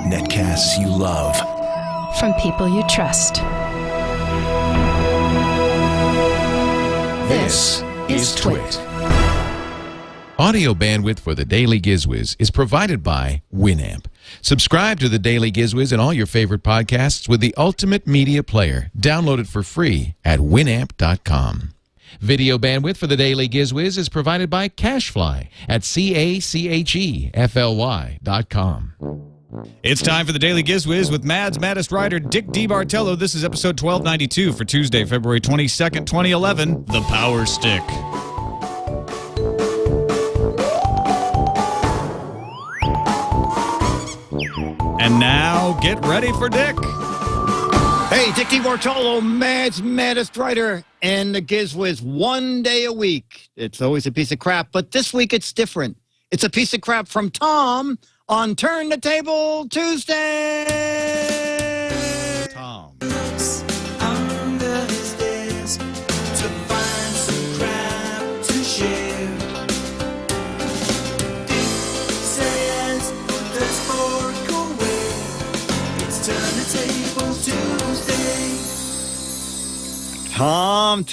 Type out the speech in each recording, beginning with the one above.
Netcasts you love. From people you trust. This is TWiT. Audio bandwidth for the Daily GizWiz is provided by Winamp. Subscribe to the Daily GizWiz and all your favorite podcasts with the ultimate media player. Download it for free at winamp.com. Video bandwidth for the Daily GizWiz is provided by CacheFly at CacheFly.com. It's time for the Daily GizWiz with Mad's maddest writer, Dick DeBartolo. This is episode 1292 for Tuesday, February 22nd, 2011, The Powerstick. And now, get ready for Dick. Hey, Dick DeBartolo, Mad's maddest writer, and the GizWiz 1 day a week. It's always a piece of crap, but this week it's different. It's a piece of crap from Tom on Turn the Table Tuesday. Tom. Under his desk to find some crap to share. Dick says the historical way. It's Turn the Table Tuesday. Tom.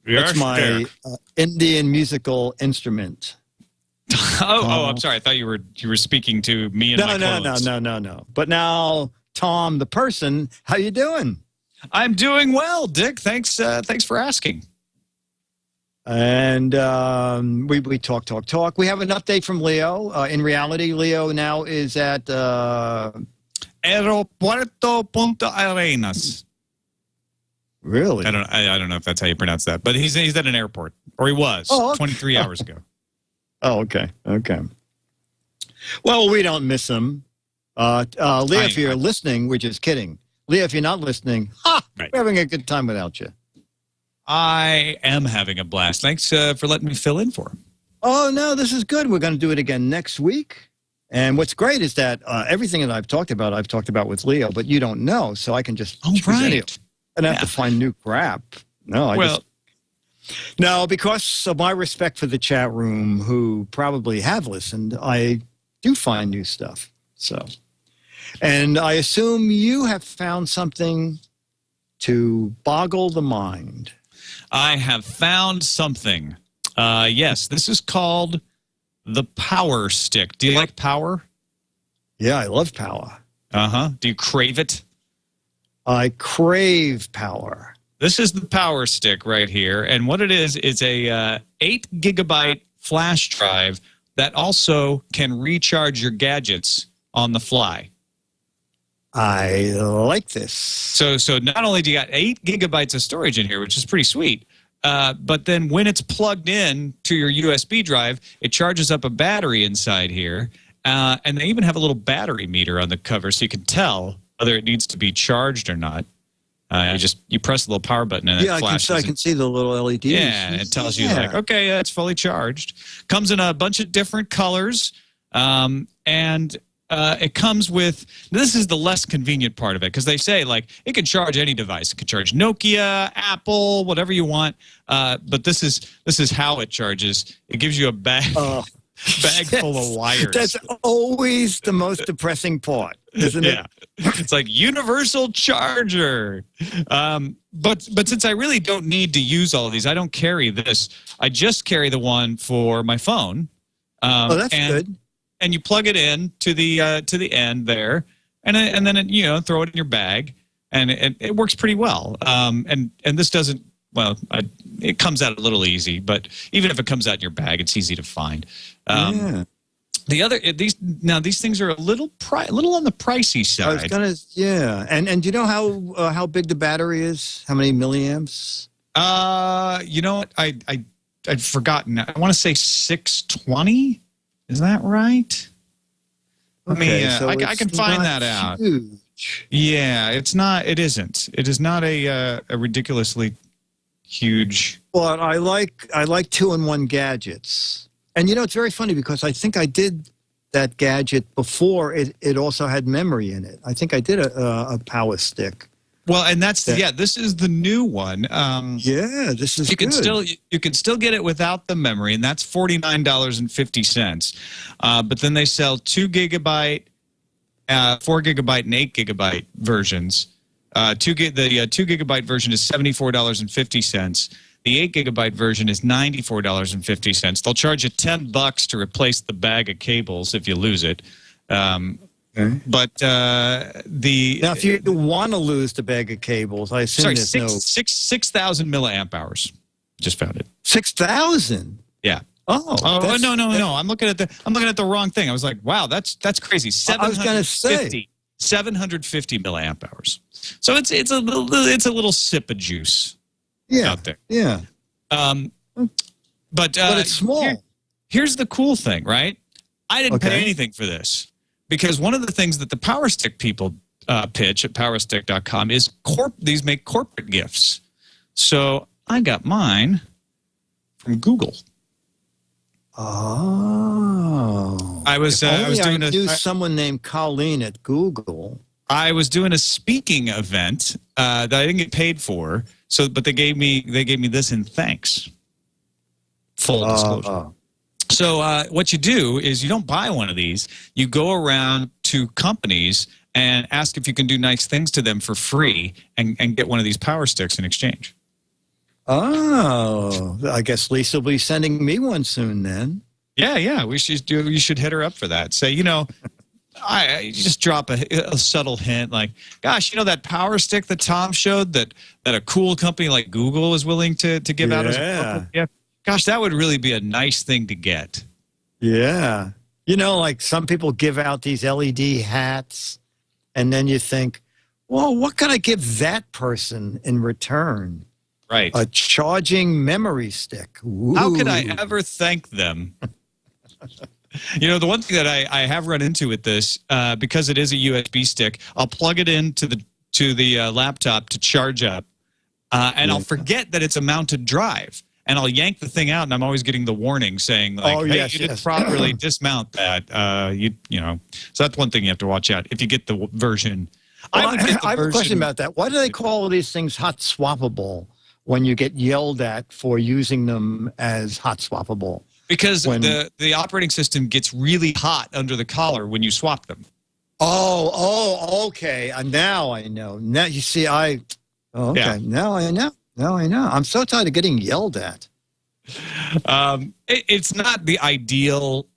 That's my Indian musical instrument. I'm sorry. I thought you were speaking to me and my clothes. No. But now, Tom, the person, how you doing? I'm doing well, Dick. Thanks for asking. And we talk. We have an update from Leo. In reality, Leo now is at Aeropuerto Punta Arenas. Really? I don't know if that's how you pronounce that, but he's at an airport, or he was 23 hours ago. Oh, okay. Well, we don't miss him. Leah, if you're listening, we're just kidding. Leah, if you're not listening, we're having a good time without you. I am having a blast. Thanks for letting me fill in for him. Oh, no, this is good. We're going to do it again next week. And what's great is that everything that I've talked about with Leo, but you don't know, so I can just present it. I don't have to find new crap. No, No, because of my respect for the chat room, who probably have listened, I do find new stuff. So, and I assume you have found something to boggle the mind. I have found something. Yes, this is called the Powerstick. Do you like power? Yeah, I love power. Do you crave it? I crave power. This is the Powerstick right here, and what it is a 8 gigabyte flash drive that also can recharge your gadgets on the fly. I like this. So not only do you got 8 gigabytes of storage in here, which is pretty sweet, but then when it's plugged in to your USB drive, it charges up a battery inside here, and they even have a little battery meter on the cover, so you can tell whether it needs to be charged or not. You press the little power button and it flashes. I can see the little LEDs. Yeah, and it tells you like, okay, it's fully charged. Comes in a bunch of different colors, and it comes with. This is the less convenient part of it because they say like it can charge any device. It can charge Nokia, Apple, whatever you want. But this is how it charges. It gives you a bag. Bag full of wires. That's always the most depressing part, isn't it? It's like universal charger. But since I really don't need to use all of these, I don't carry this. I just carry the one for my phone. That's good. And you plug it in to the end there, and then throw it in your bag, and it works pretty well. And this doesn't. Well, it comes out a little easy, but even if it comes out in your bag, it's easy to find. These things are a little on the pricey side. And do you know how big the battery is? How many milliamps? You know what? I'd forgotten. I want to say 620. Is that right? I can find that out. Huge. Yeah, it's not. It isn't. It is not a ridiculously huge. But I like 2-in-1 gadgets. And it's very funny because I think I did that gadget before it also had memory in it. I think I did a Powerstick. Well, and that's this is the new one. Yeah, this is you can good. you can still get it without the memory, and that's $49.50. But then they sell 2 gigabyte, 4 gigabyte, and 8 gigabyte versions. The 2 gigabyte version is $74.50. The 8 gigabyte version is $94.50. They'll charge you $10 to replace the bag of cables if you lose it. Okay. But now, if you want to lose the bag of cables, I assume there's 6,000 milliamp hours. Just found it. 6,000. Yeah. Oh, no! I'm looking at the wrong thing. I was like, wow, that's crazy. 750 milliamp hours. So it's a little sip of juice. Out there. Yeah. But it's small. Here's the cool thing, right? I didn't pay anything for this because one of the things that the Powerstick people pitch at Powerstick.com is these make corporate gifts. So I got mine from Google. Oh. I was doing someone named Colleen at Google. I was doing a speaking event that I didn't get paid for. But they gave me this in thanks. Full disclosure. So what you do is you don't buy one of these. You go around to companies and ask if you can do nice things to them for free and get one of these Power Sticks in exchange. Oh, I guess Lisa will be sending me one soon then. Yeah. You should hit her up for that. Say, I just drop a subtle hint like, gosh, that Power Stick that Tom showed that a cool company like Google is willing to give out as a gift. Gosh, that would really be a nice thing to get. Yeah. Like some people give out these LED hats, and then you think, well, what can I give that person in return? Right. A charging memory stick. Ooh. How could I ever thank them? The one thing that I have run into with this, because it is a USB stick, I'll plug it into the laptop to charge up, and I'll forget that it's a mounted drive, and I'll yank the thing out, and I'm always getting the warning saying, like, hey, you didn't properly dismount that. So that's one thing you have to watch out if you get the version. Well, I have a question about that. Why do they call these things hot swappable when you get yelled at for using them as hot swappable? Because the operating system gets really hot under the collar when you swap them. Oh, okay. Now I know. Now you see, okay. Yeah. Now I know. I'm so tired of getting yelled at. It's not the ideal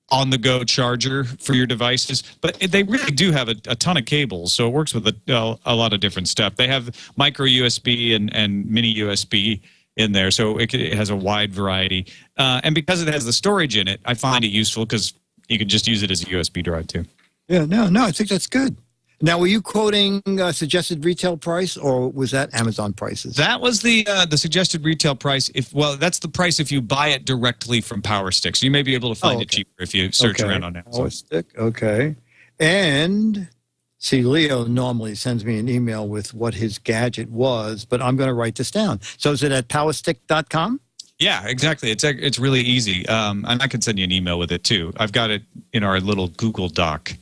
on-the-go charger for your devices, but they really do have a ton of cables, so it works with a lot of different stuff. They have micro USB and mini USB in there, so it has a wide variety. And because it has the storage in it, I find it useful because you can just use it as a USB drive too. Yeah, no, I think that's good. Now, were you quoting suggested retail price, or was that Amazon prices? That was the suggested retail price. That's the price if you buy it directly from Powerstick. So you may be able to find it cheaper if you search around on Amazon. Powerstick, okay. And see, Leo normally sends me an email with what his gadget was, but I'm going to write this down. So is it at powerstick.com? Yeah, exactly. It's really easy. And I can send you an email with it too. I've got it in our little Google Doc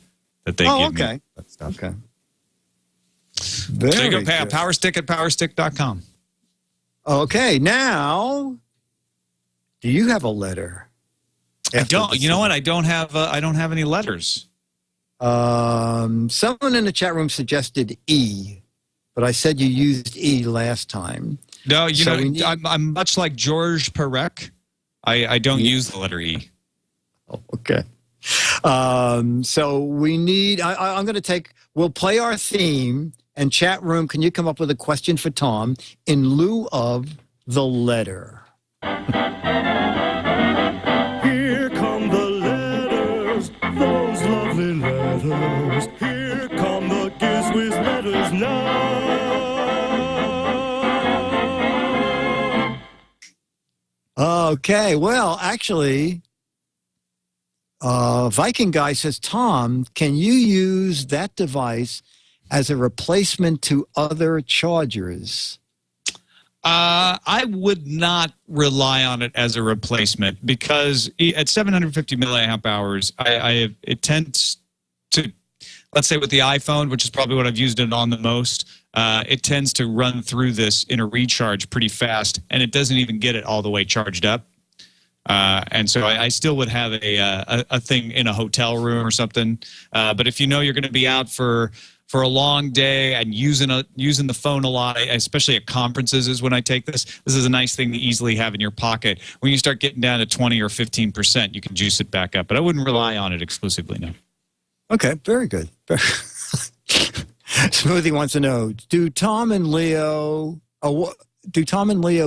that they give me. Okay. So you go pay a Powerstick at powerstick.com. Okay, now, do you have a letter? I don't. You know what? I don't have any letters. Someone in the chat room suggested E, but I said you used E last time. No, I'm much like George Perec. I don't use the letter E. Oh, okay. So we need, I'm going to we'll play our theme, and chat room, can you come up with a question for Tom in lieu of the letter? Here come the letters, those lovely letters. Here come the GizWiz letters now. Okay, well, actually, Viking Guy says, Tom, can you use that device as a replacement to other chargers? I would not rely on it as a replacement because at 750 milliamp hours, it tends to, let's say with the iPhone, which is probably what I've used it on the most, it tends to run through this in a recharge pretty fast, and it doesn't even get it all the way charged up. And so I still would have a thing in a hotel room or something. But if you know you're going to be out for a long day and using the phone a lot, especially at conferences is when I take this. This is a nice thing to easily have in your pocket. When you start getting down to 20 or 15%, you can juice it back up. But I wouldn't rely on it exclusively, no. Okay, very good. Smoothie wants to know, do Tom and Leo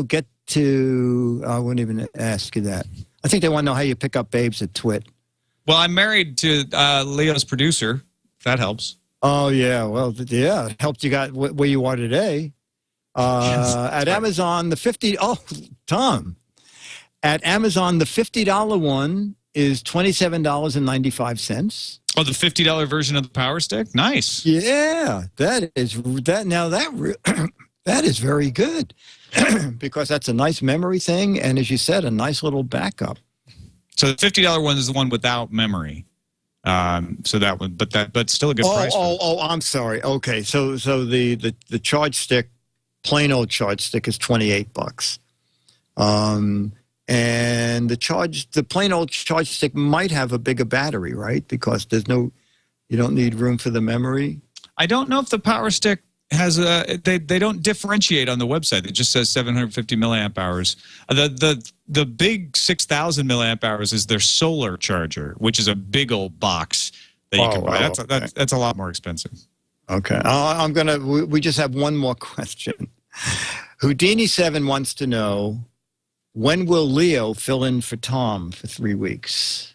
get to, I wouldn't even ask you that. I think they want to know how you pick up babes at TWiT. Well, I'm married to Leo's producer, if that helps. Oh, yeah. Well, yeah, it helped you got where you are today. At Amazon, Tom, at Amazon, the $50 one is $27.95. Oh, the $50 version of the Powerstick? Nice. Yeah, that is very good because that's a nice memory thing, and as you said, a nice little backup. So the $50 one is the one without memory. So that one, but still a good price. I'm sorry. Okay, so the charge stick, plain old charge stick, is $28. And the plain old charge stick might have a bigger battery, right? Because you don't need room for the memory. I don't know if the Powerstick has they don't differentiate on the website. It just says 750 milliamp hours. The big 6,000 milliamp hours is their solar charger, which is a big old box that you can buy. That's a lot more expensive. Okay, we just have one more question. Houdini7 wants to know, when will Leo fill in for Tom for 3 weeks?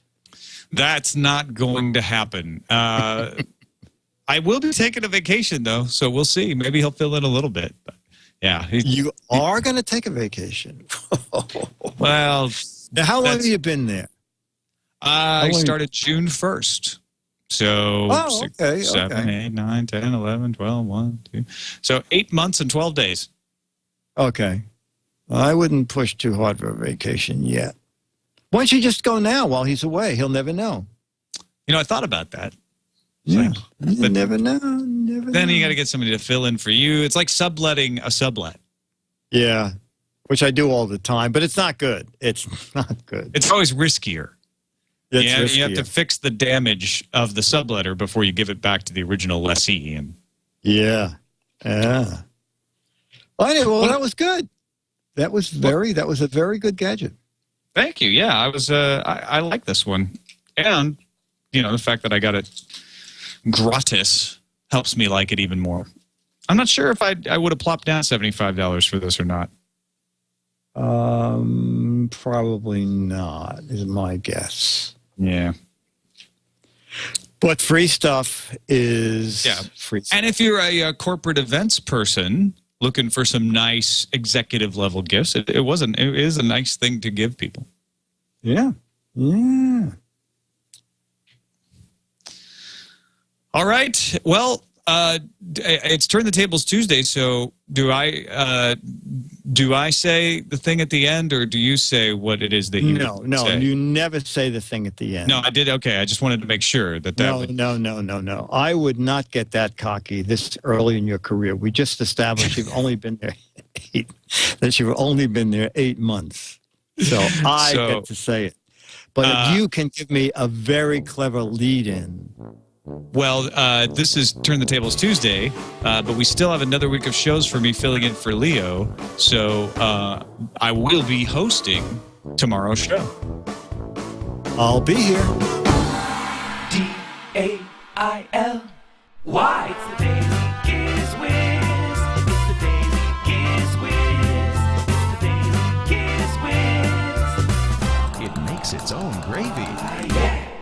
That's not going to happen. I will be taking a vacation, though, so we'll see. Maybe he'll fill in a little bit. But yeah. You are going to take a vacation? Well, now, how long have you been there? I started June 1st. So 6, 7, 8, 9, 10, 11, 12, 1, 2. So 8 months and 12 days. Okay. I wouldn't push too hard for a vacation yet. Why don't you just go now while he's away? He'll never know. I thought about that. Yeah, you never know. Then you got to get somebody to fill in for you. It's like subletting a sublet. Yeah, which I do all the time, but it's not good. It's not good. It's always riskier. You have to fix the damage of the subletter before you give it back to the original lessee. Yeah. Well, anyway, that was good. That was a very good gadget. Thank you. Yeah, I like this one. And, the fact that I got it gratis helps me like it even more. I'm not sure if I would have plopped down $75 for this or not. Probably not, is my guess. Yeah. But free stuff is free stuff. And if you're a corporate events person looking for some nice executive level gifts, it is a nice thing to give people. Yeah. Yeah. All right. Well, it's Turn the Tables Tuesday, so do I say the thing at the end, or do you say what it is that you say? No, you never say the thing at the end. No, I did. Okay, I just wanted to make sure that No. I would not get that cocky this early in your career. We just established you've only been there 8 months. So I get to say it. But if you can give me a very clever lead-in. Well, this is Turn the Tables Tuesday, but we still have another week of shows for me filling in for Leo. So I will be hosting tomorrow's show. I'll be here. DAILY. It's the Daily Giz Wiz. It's the Daily Giz Wiz. It's the Daily Giz Wiz. It makes its own gravy. Yeah.